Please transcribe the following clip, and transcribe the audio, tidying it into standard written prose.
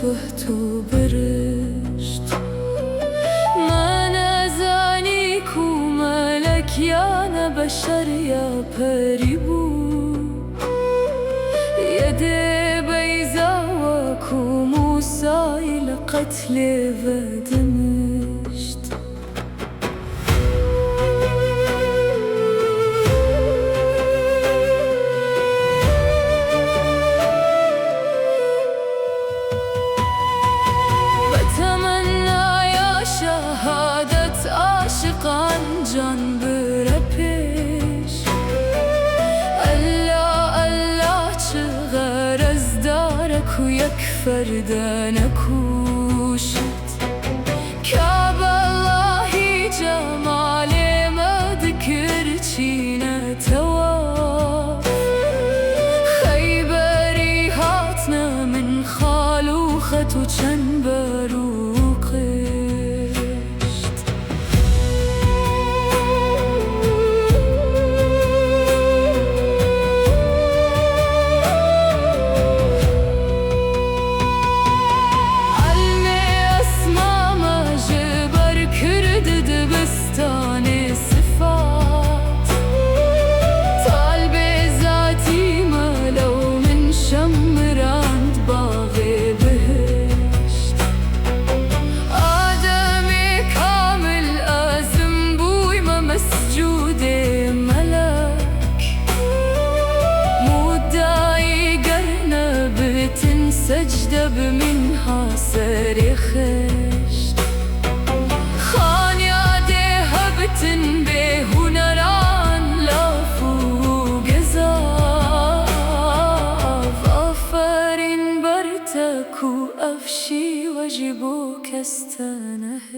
فهت وبرشت ما نازانيك ومالك يا أنا بشر يا بريبو يدي بيزاوك وموسى لقتل ودمشت شهادة عاشقان جان برپیش الله چه غرض دارک و یک فرد نکوشت کعب اللهی جمال مذکر چینه تواف خیبری هاتنا من خالوخت و چند بروقه سجدة بمنها سرخشت خان يادي هبتن به هنران لافو قزاف آفرين برتكو أفشي وجبوك استنهشت